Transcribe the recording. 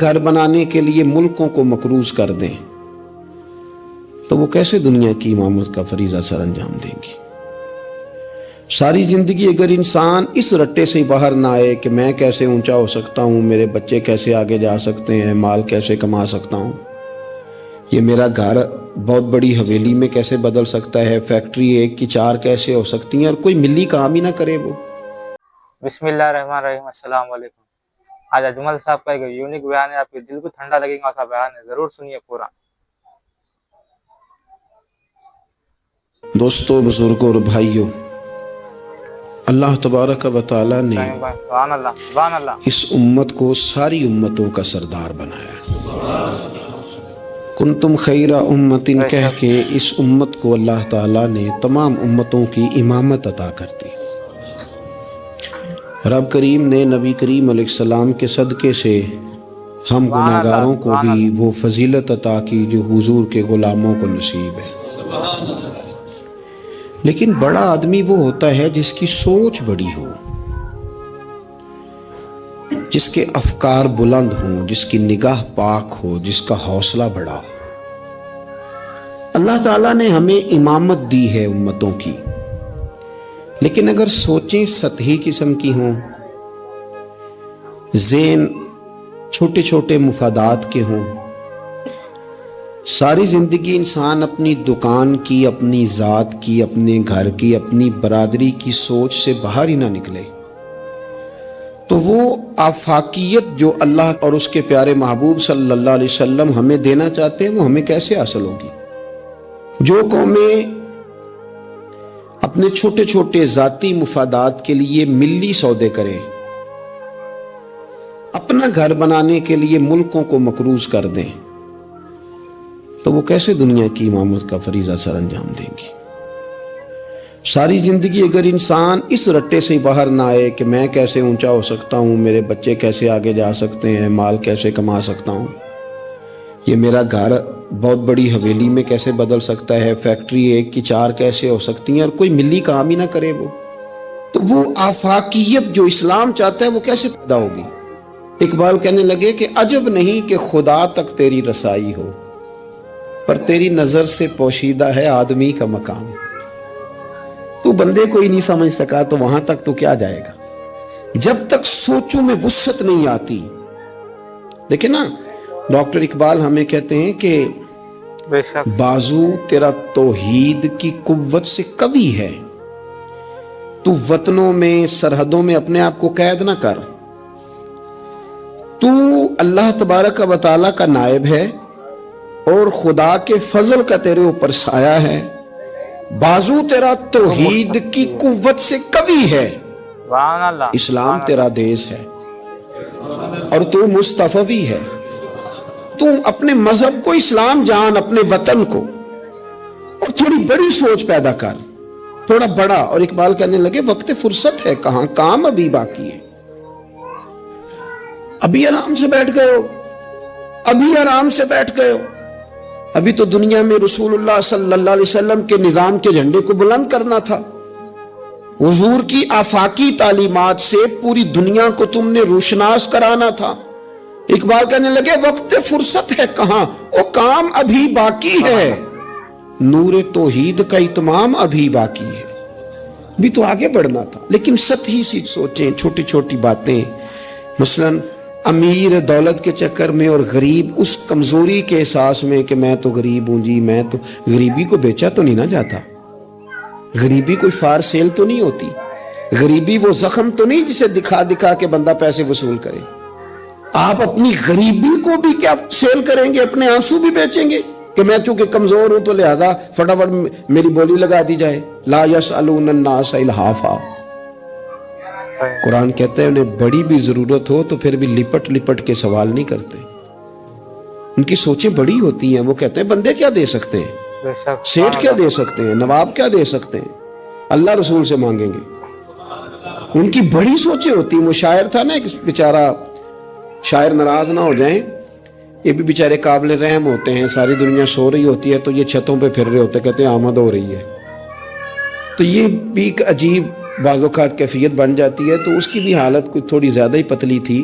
گھر بنانے کے لیے ملکوں کو مقروض کر دیں تو وہ کیسے دنیا کی امامت کا فریضہ سر انجام دیں گی؟ ساری زندگی اگر انسان اس رٹے سے باہر نہ آئے کہ میں کیسے اونچا ہو سکتا ہوں، میرے بچے کیسے آگے جا سکتے ہیں، مال کیسے کما سکتا ہوں، یہ میرا گھر بہت بڑی حویلی میں کیسے بدل سکتا ہے، فیکٹری 1 کی 4 کیسے ہو سکتی ہیں، اور کوئی ملی کام ہی نہ کرے وہ۔ بسم اللہ الرحمن الرحیم۔ السلام علیکم۔ آج اجمل صاحب کا ایک یونیک بیان ہے، آپ کے دل کو ٹھنڈا لگے گا ایسا بیان ہے، ضرور سنیے پورا۔ دوستو، بزرگوں اور بھائیوں، اللہ تبارک و تعالی نے سبحان اللہ، سبحان اللہ، اس امت کو ساری امتوں کا سردار بنایا۔ کنتم خیر امت کہہ کے اس امت کو اللہ تعالیٰ نے تمام امتوں کی امامت عطا کر دی۔ رب کریم نے نبی کریم علیہ السلام کے صدقے سے ہم گناہگاروں کو بھی وہ فضیلت عطا کی جو حضور کے غلاموں کو نصیب ہے۔ لیکن بڑا آدمی وہ ہوتا ہے جس کی سوچ بڑی ہو، جس کے افکار بلند ہوں، جس کی نگاہ پاک ہو، جس کا حوصلہ بڑا ہو۔ اللہ تعالیٰ نے ہمیں امامت دی ہے امتوں کی، لیکن اگر سوچیں سطحی قسم کی ہوں، ذہن چھوٹے چھوٹے مفادات کے ہوں، ساری زندگی انسان اپنی دکان کی، اپنی ذات کی، اپنے گھر کی، اپنی برادری کی سوچ سے باہر ہی نہ نکلے، تو وہ آفاقیت جو اللہ اور اس کے پیارے محبوب صلی اللہ علیہ وسلم ہمیں دینا چاہتے ہیں وہ ہمیں کیسے حاصل ہوگی؟ جو قومیں اپنے چھوٹے چھوٹے ذاتی مفادات کے لیے ملی سودے کریں، اپنا گھر بنانے کے لیے ملکوں کو مقروض کر دیں، تو وہ کیسے دنیا کی امامت کا فریضہ سر انجام دیں گی؟ ساری زندگی اگر انسان اس رٹے سے باہر نہ آئے کہ میں کیسے اونچا ہو سکتا ہوں، میرے بچے کیسے آگے جا سکتے ہیں، مال کیسے کما سکتا ہوں، یہ میرا گھر بہت بڑی حویلی میں کیسے بدل سکتا ہے، فیکٹری 1 کی 4 کیسے ہو سکتی ہیں، اور کوئی ملی کام ہی نہ کرے وہ، تو وہ آفاقیت جو اسلام چاہتا ہے وہ کیسے پیدا ہوگی؟ اقبال کہنے لگے کہ عجب نہیں کہ خدا تک تیری رسائی ہو، پر تیری نظر سے پوشیدہ ہے آدمی کا مقام۔ تو بندے کو ہی نہیں سمجھ سکا تو وہاں تک تو کیا جائے گا؟ جب تک سوچوں میں وسعت نہیں آتی۔ دیکھیں نا، ڈاکٹر اقبال ہمیں کہتے ہیں کہ بازو تیرا توحید کی قوت سے قوی ہے، تو وطنوں میں، سرحدوں میں اپنے آپ کو قید نہ کر، تو اللہ تبارک و تعالی کا نائب ہے اور خدا کے فضل کا تیرے اوپر سایہ ہے، بازو تیرا توحید کی قوت سے قوی ہے، اسلام تیرا دیس ہے اور تو مصطفی ہے۔ تو اپنے مذہب کو اسلام جان، اپنے وطن کو، اور تھوڑی بڑی سوچ پیدا کر، تھوڑا بڑا۔ اور اقبال کہنے لگے وقت فرصت ہے کہاں، کام ابھی باقی ہے، ابھی آرام سے بیٹھ گئے ہو، ابھی آرام سے بیٹھ گئے ہو، ابھی تو دنیا میں رسول اللہ صلی اللہ علیہ وسلم کے نظام کے جھنڈے کو بلند کرنا تھا، حضور کی آفاقی تعلیمات سے پوری دنیا کو تم نے روشناس کرانا تھا۔ اقبال کہنے لگے وقت فرصت ہے کہاں، وہ کام ابھی باقی ہے، نور توحید کا اتمام ابھی باقی ہے، بھی تو آگے بڑھنا تھا۔ لیکن سطحی سی سوچیں، چھوٹی چھوٹی باتیں، مثلاً امیر دولت کے چکر میں اور غریب اس کمزوری کے احساس میں کہ میں تو غریب ہوں جی، میں تو، غریبی کو بیچا تو نہیں نہ جاتا، غریبی کوئی فار سیل تو نہیں ہوتی، غریبی وہ زخم تو نہیں جسے دکھا دکھا کے بندہ پیسے وصول کرے۔ آپ اپنی غریبی کو بھی کیا سیل کریں گے، اپنے آنسو بھی بیچیں گے کہ میں چونکہ کمزور ہوں تو لہذا فٹافٹ میری بولی لگا دی جائے، لا یسألون الناس الحافا۔ قرآن کہتا ہے انہیں بڑی بھی ضرورت ہو تو پھر بھی لپٹ لپٹ کے سوال نہیں کرتے، ان کی سوچیں بڑی ہوتی ہیں۔ وہ کہتے ہیں بندے کیا دے سکتے ہیں، سیٹھ کیا دے سکتے ہیں، نواب کیا دے سکتے ہیں، اللہ رسول سے مانگیں گے۔ ان کی بڑی سوچیں ہوتی ہیں۔ وہ شاعر تھا نا ایک بیچارہ، شاعر ناراض نہ ہو جائیں، یہ بھی بیچارے قابل رحم ہوتے ہیں، ساری دنیا سو رہی ہوتی ہے تو یہ چھتوں پہ پھر رہے ہوتے، کہتے ہیں آمد ہو رہی ہے، تو یہ بھی ایک عجیب بعض اوقات کیفیت بن جاتی ہے۔ تو اس کی بھی حالت کچھ تھوڑی زیادہ ہی پتلی تھی،